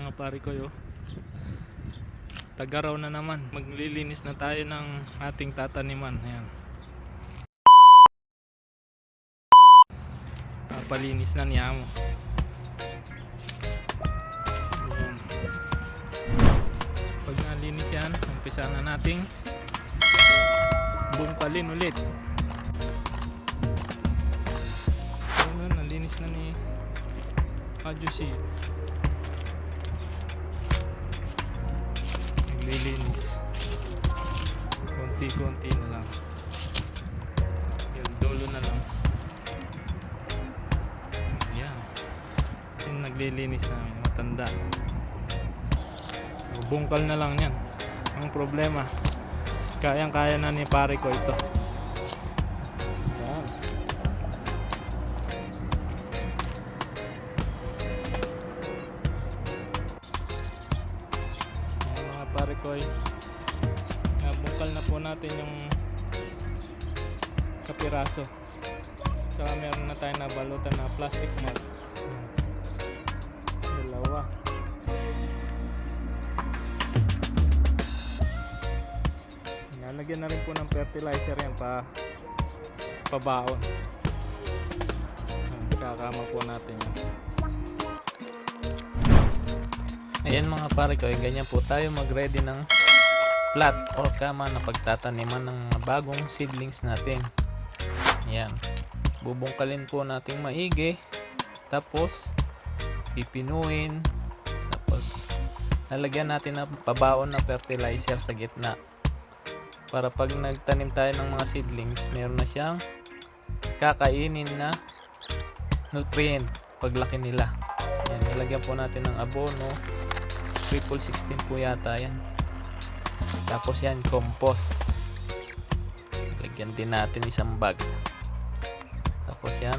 mga pare ko yo. Tagaraw na naman. Maglilinis na tayo ng ating tataniman. Ayan. Palinis na niya mo. Ayan. Pag nalinis yan, umpisa na nating bungkalin ulit. Ayan, nalinis na ni Adjusi. Naglilinis konti-konti na lang. Yung dulo na lang. Yan yung naglilinis namin, matanda. Bungkal na lang yan. Ang problema, kayang kaya na ni pare ko ito. Yan. Yan mga pare ko, nabungkal na po natin yung kapiraso. Saka meron na tayo nabalutan na plastic mat. Dalawa. Nalagyan na rin po ng fertilizer yan pabaon. Kakama po natin yan. Ayan mga pare ko, ganyan po tayo mag-ready ng plot or kama na pagtataniman ng bagong seedlings natin. Ayan. Bubungkalin po natin maigi. Tapos pipinuin. Tapos lalagyan natin ng pabaon na fertilizer sa gitna. Para pag nagtanim tayo ng mga seedlings, meron na siyang kakainin na nutrient paglaki nila. Ayan, nilagyan po natin ng abono. 16 po yata yan. Tapos yan, compost. Lagyan din natin isang bag. Tapos yan,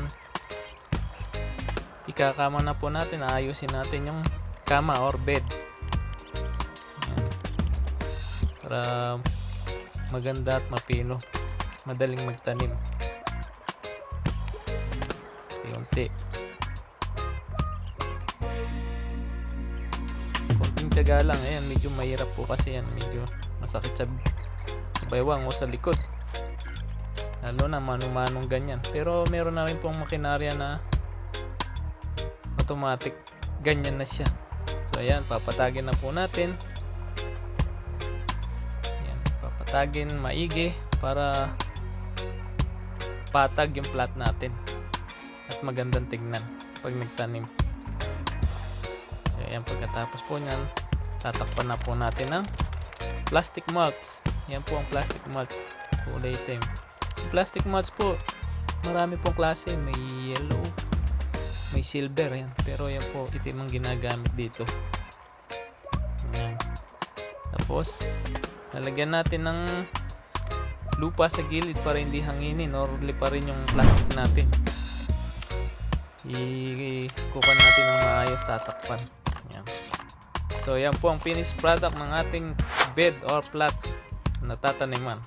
ikakama na po natin. Ayusin natin yung kama or bed. Ayan. Para maganda at mapino, madaling magtanim. Unti-unti. Konting tiyaga lang. Ayan, medyo mahirap po kasi yan. Medyo masakit sa baywang o sa likod. Lalo na manu-manong ganyan. Pero meron na rin pong makinarya na automatic. Ganyan na siya. So ayan, papatagin na po natin. Tagin maigi para patag yung plat natin at magandang tignan pag nagtanim. So, ayan, pagkatapos po nyan, tatakpan na po natin ng plastic mulch. Yan po ang plastic mulch, kulay itim. Yung plastic mulch po, marami pong klase. May yellow, may silver yan, pero yan po itim ang ginagamit dito. Ayan. Tapos lalagyan natin ng lupa sa gilid para hindi hanginin or liparin yung plastic natin. Ikukan natin ng maayos, tatakpan. Yan. So yan po ang finished product ng ating bed or plot na tataniman.